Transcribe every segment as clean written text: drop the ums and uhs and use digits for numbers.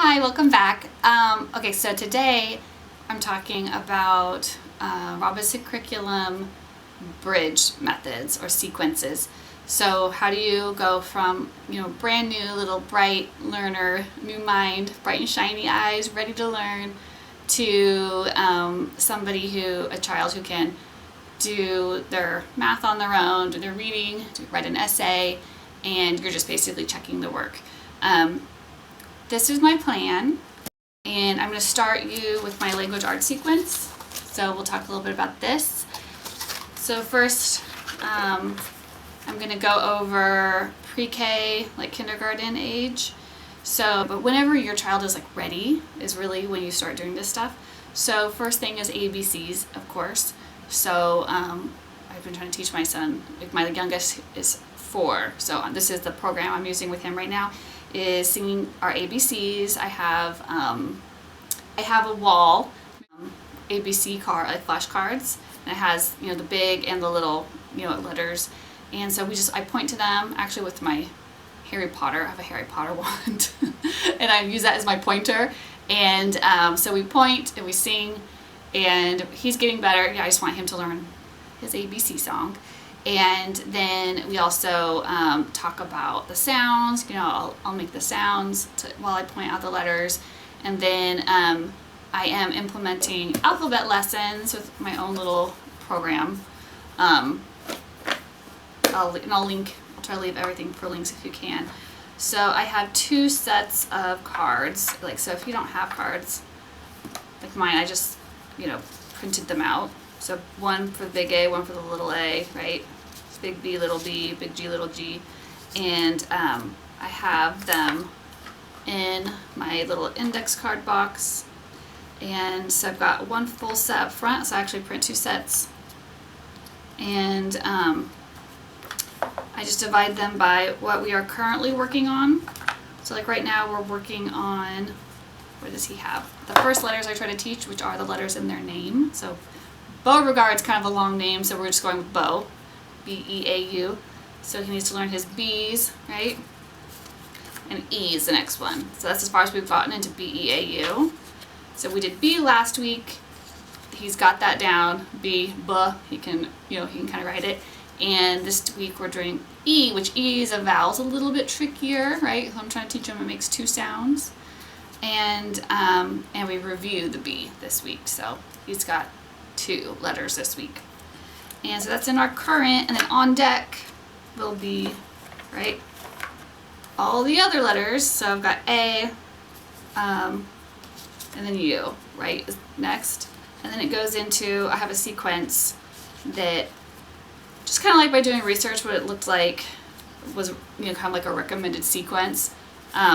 Hi, welcome back. Okay, so today I'm talking about Robinson Curriculum bridge methods or sequences. So how do you go from, brand new little bright learner, new mind, bright and shiny eyes, ready to learn, to a child who can do their math on their own, do their reading, write an essay, and you're just basically checking the work. This is my plan, and I'm going to start you with my language arts sequence. So we'll talk a little bit about this. So first, I'm going to go over pre-K, like kindergarten age. So, but whenever your child is ready is really when you start doing this stuff. So first thing is ABCs, of course. So I've been trying to teach my son, my youngest is 4. So this is the program I'm using with him right now, is singing our ABCs. I have a wall, ABC card, flashcards, and it has the big and the little letters, and so I point to them actually with my Harry Potter. I have a Harry Potter wand, and I use that as my pointer. And so we point and we sing, and he's getting better. I just want him to learn his ABC song. And then we also talk about the sounds. I'll make the sounds while I point out the letters. And then I am implementing alphabet lessons with my own little program. I'll try to leave everything for links if you can. So I have 2 sets of cards. So if you don't have cards like mine, I just printed them out. So one for the big A, one for the little a, right? Big B, little b, big G, little g. And I have them in my little index card box. And so I've got one full set up front, so I actually print 2 sets. And I just divide them by what we are currently working on. So right now we're working on, what does he have? The first letters I try to teach, which are the letters in their name. So Beauregard's kind of a long name, so we're just going with Beau. B-E-A-U. So he needs to learn his B's, right? And E is the next one. So that's as far as we've gotten into B-E-A-U. So we did B last week. He's got that down. B, B. He can kind of write it. And this week we're doing E, which E is a vowel. It's a little bit trickier, right? So I'm trying to teach him it makes 2 sounds. And we review the B this week. So he's got 2 letters this week. And so that's in our current, and then on deck will be, right, all the other letters. So I've got A, and then U, right, is next. And then it goes into, I have a sequence that, just kind of like by doing research, what it looked like was, kind of like a recommended sequence.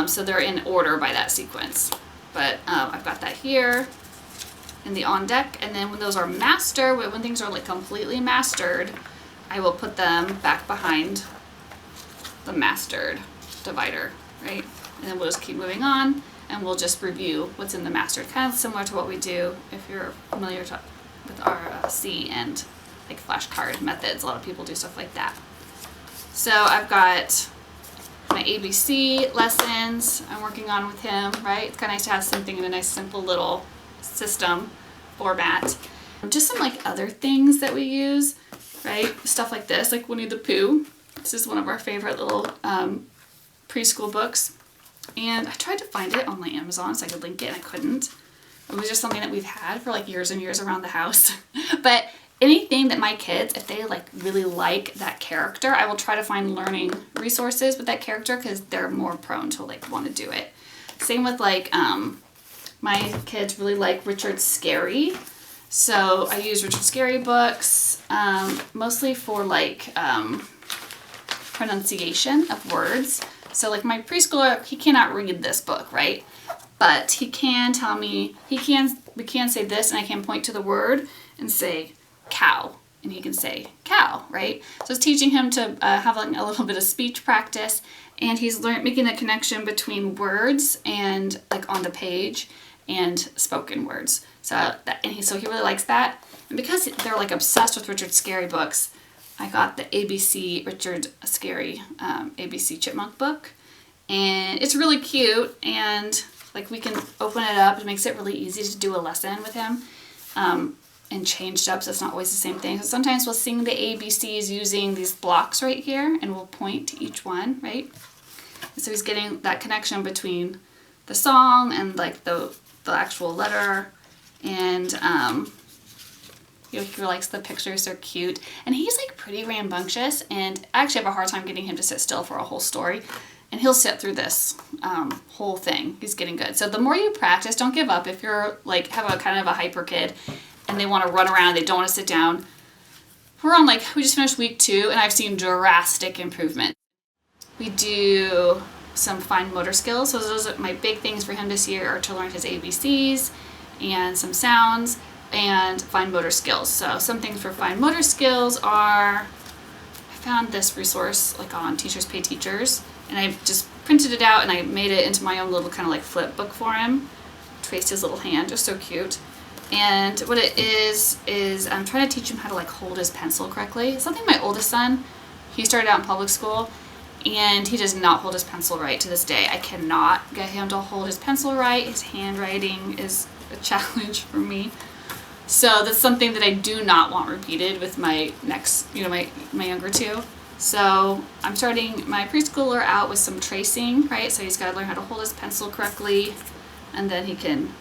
So they're in order by that sequence. But I've got that here in the on deck, and then when those are mastered, when things are completely mastered, I will put them back behind the mastered divider, right? And then we'll just keep moving on, and we'll just review what's in the mastered, kind of similar to what we do if you're familiar with our C and flashcard methods. A lot of people do stuff like that. So I've got my ABC lessons I'm working on with him, right? It's kind of nice to have something in a nice simple little system format. Just some other things that we use, right? Stuff like this, like Winnie the Pooh. This is one of our favorite little preschool books, and I tried to find it on my Amazon so I could link it, and I couldn't. It was just something that we've had for years and years around the house. But anything that my kids, if they really like that character, I will try to find learning resources with that character, because they're more prone to want to do it. Same with my kids really like Richard Scarry, so I use Richard Scarry books mostly for pronunciation of words. So my preschooler, he cannot read this book, right? But he can tell me, we can say this, and I can point to the word and say cow, and he can say cow, right? So it's teaching him to have a little bit of speech practice, and he's making a connection between words and on the page and spoken words. So he really likes that. And because they're obsessed with Richard Scarry books, I got the ABC Richard Scarry ABC Chipmunk book, and it's really cute, and Like we can open it up. It makes it really easy to do a lesson with him. And changed up so it's not always the same thing. So sometimes we'll sing the ABCs using these blocks right here and we'll point to each one, right? And so he's getting that connection between the song and like the actual letter. And you know, he likes the pictures, they're cute. And he's like pretty rambunctious, and I actually have a hard time getting him to sit still for a whole story. And he'll sit through this whole thing. He's getting good. So the more you practice, don't give up. If you're like have a kind of a hyper kid and they want to run around, they don't want to sit down. We're on like, we just finished week 2 and I've seen drastic improvement. We do some fine motor skills. So those are my big things for him this year, are to learn his ABCs and some sounds and fine motor skills. So some things for fine motor skills are, I found this resource like on Teachers Pay Teachers, and I just printed it out and I made it into my own little kind of like flip book for him. Traced his little hand, just so cute. And what it is I'm trying to teach him how to like hold his pencil correctly. Something my oldest son, he started out in public school and he does not hold his pencil right to this day. I cannot get him to hold his pencil right. His handwriting is a challenge for me. So that's something that I do not want repeated with my next, you know, my younger 2. So I'm starting my preschooler out with some tracing, right? So he's got to learn how to hold his pencil correctly, and then he can,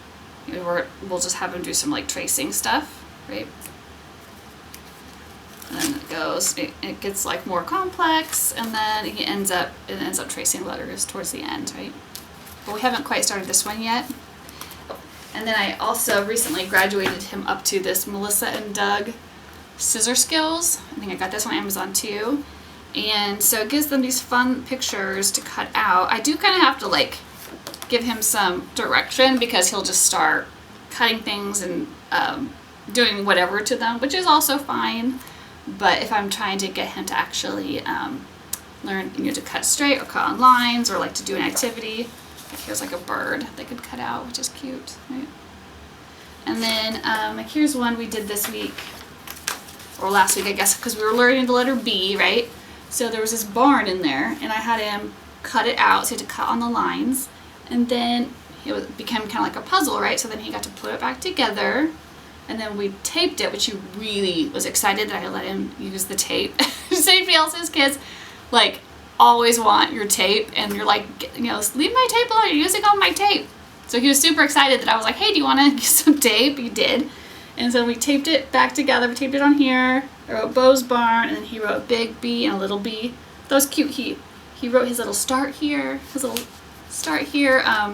you know, we'll just have him do some like tracing stuff, right? And then it gets like more complex, and then it ends up tracing letters towards the end, right? But we haven't quite started this one yet. And then I also recently graduated him up to this Melissa and Doug scissor skills. I think I got this on Amazon too. And so it gives them these fun pictures to cut out. I do kind of have to like give him some direction because he'll just start cutting things and doing whatever to them, which is also fine. But if I'm trying to get him to actually learn, you know, to cut straight or cut on lines or like to do an activity, like here's like a bird they could cut out, which is cute, right? And then like here's one we did this week, or last week I guess, because we were learning the letter B, right? So there was this barn in there and I had him cut it out, so he had to cut on the lines, and then it became kind of like a puzzle, right? So then he got to put it back together, and then we taped it, which he really was excited that I let him use the tape. Anybody else's kids like always want your tape, and you're like, you know, leave my tape alone, you're using all my tape. So he was super excited that I was like, hey, do you want to use some tape? He did. And so we taped it back together. We taped it on here. I wrote Bo's Barn, and then he wrote big B and a little B. That was cute. He wrote his little start here,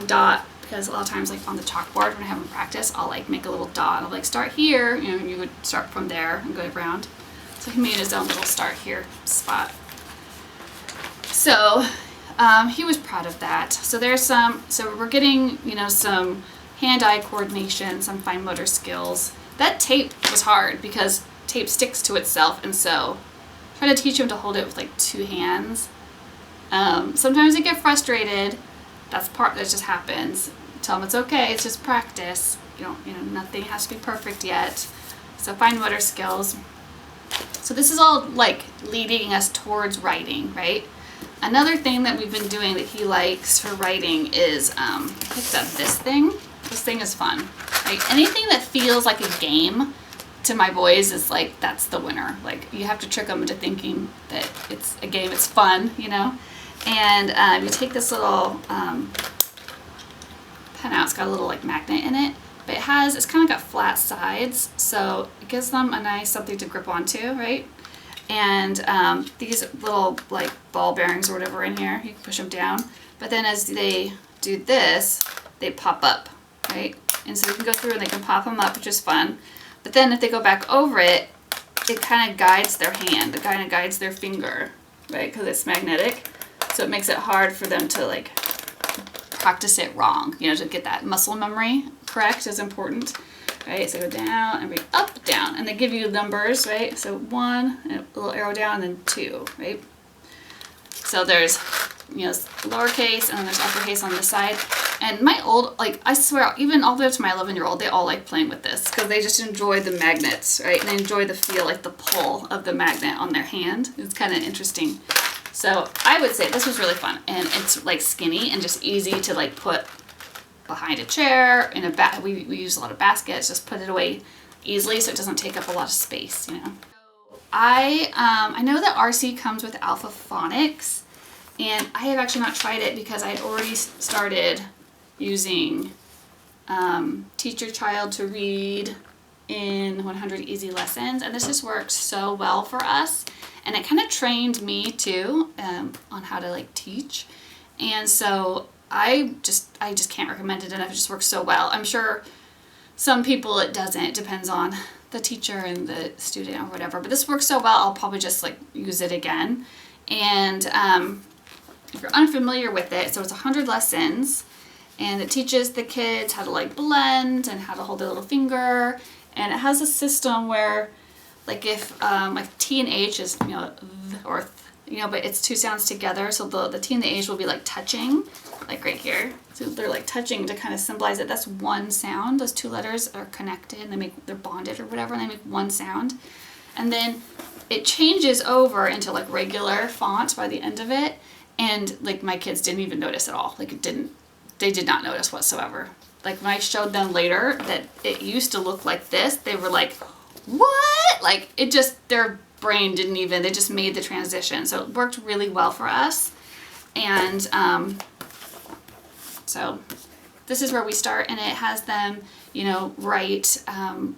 dot, because a lot of times like on the chalkboard when I have him practice, I'll like make a little dot. I'll like start here, you know, and you would start from there and go around. So he made his own little start here spot. So he was proud of that. So there's so we're getting, you know, some hand-eye coordination, some fine motor skills. That tape was hard because tape sticks to itself, and so try to teach him to hold it with like 2 hands. Sometimes they get frustrated. That just happens. Tell them it's okay, it's just practice. You know, nothing has to be perfect yet. So fine motor skills. So this is all like leading us towards writing, right? Another thing that we've been doing that he likes for writing is I picked up this thing. This thing is fun. Right? Anything that feels like a game to my boys is like, that's the winner. Like, you have to trick them into thinking that it's a game, it's fun, you know? And you take this little pen out. It's got a little like magnet in it, but it's kind of got flat sides, so it gives them a nice something to grip onto, right? And these little like ball bearings or whatever in here, you can push them down, but then as they do this, they pop up, right? And so you can go through and they can pop them up, which is fun. But then if they go back over it, it kind of guides their hand, it kind of guides their finger, right? Because it's magnetic, so it makes it hard for them to like practice it wrong, you know, to get that muscle memory correct is important, right? So go down and up, down, and they give you numbers, right? So 1, and a little arrow down, and then 2, right? So there's, you know, lowercase, and then there's uppercase on this side. And my like, I swear, even all the way up to my 11-year-old, they all like playing with this because they just enjoy the magnets, right? And they enjoy the feel, like the pull of the magnet on their hand. It's kind of interesting. So I would say this was really fun, and it's like skinny and just easy to like put behind a chair, in a we use a lot of baskets, just put it away easily so it doesn't take up a lot of space, you know. I know that RC comes with Alpha Phonics, and I have actually not tried it because I had already started using Teach Your Child to Read in 100 Easy Lessons, and this just worked so well for us, and it kind of trained me too on how to like teach, and so I just can't recommend it enough. It just works so well. I'm sure some people it doesn't. It depends on the teacher and the student or whatever, but this works so well I'll probably just like use it again. And if you're unfamiliar with it, so it's 100 lessons, and it teaches the kids how to like blend and how to hold their little finger, and it has a system where like if like T and H is, you know, th or th, you know, but it's two sounds together, so the T and the H will be like touching, like right here. So they're like touching to kind of symbolize it. That's one sound. Those two letters are connected and they're bonded or whatever, and they make one sound. And then it changes over into like regular font by the end of it. And like my kids didn't even notice at all. Like they did not notice whatsoever. Like when I showed them later that it used to look like this, they were like, what? Like it just, their brain didn't even, they just made the transition. So it worked really well for us. And so this is where we start, and it has them, you know, write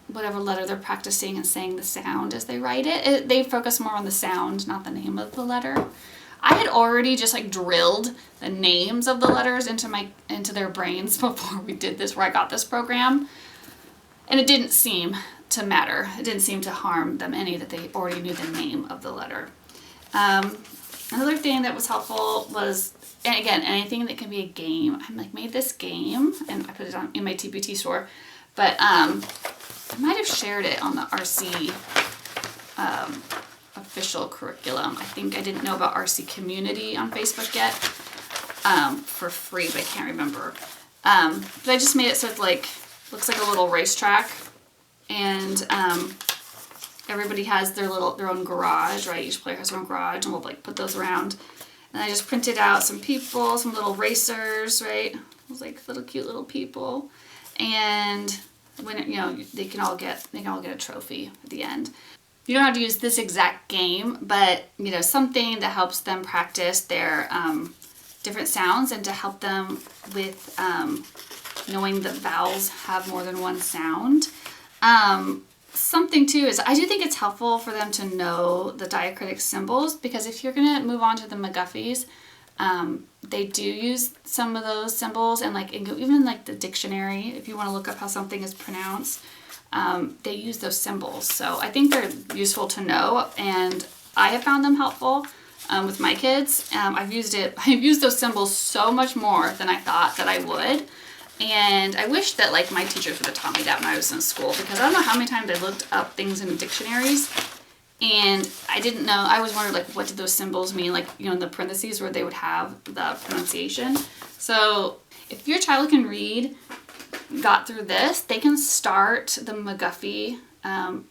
whatever letter they're practicing and saying the sound as they write it. They focus more on the sound, not the name of the letter. I had already just like drilled the names of the letters into their brains before we did this, where I got this program, and it didn't seem to matter. It didn't seem to harm them any that they already knew the name of the letter. Another thing that was helpful was, and again, anything that can be a game. I'm like, made this game, and I put it on in my TPT store, but I might have shared it on the RC official curriculum. I think I didn't know about RC Community on Facebook yet for free, but I can't remember. But I just made it so it like looks like a little racetrack, and everybody has their own garage, right? Each player has their own garage, and we'll like put those around. And I just printed out some people, some little racers, right? Those like little cute little people, and when you know, they can all get a trophy at the end. You don't have to use this exact game, but you know, something that helps them practice their different sounds, and to help them with knowing that vowels have more than one sound. Something too is I do think it's helpful for them to know the diacritic symbols, because if you're gonna move on to the McGuffies, they do use some of those symbols, and like even like the dictionary, if you want to look up how something is pronounced, they use those symbols. So I think they're useful to know, and I have found them helpful with my kids. I've used those symbols so much more than I thought that I would. And I wish that like my teachers would have taught me that when I was in school, because I don't know how many times I looked up things in dictionaries and I didn't know. I always wondered like, what did those symbols mean? Like, you know, in the parentheses where they would have the pronunciation. So if your child can read, got through this, they can start the McGuffey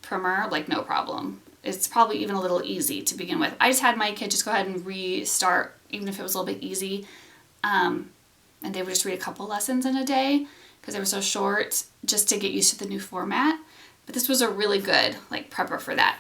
primer like no problem. It's probably even a little easy to begin with. I just had my kid just go ahead and restart, even if it was a little bit easy. And they would just read a couple lessons in a day because they were so short, just to get used to the new format. But this was a really good like prepper for that.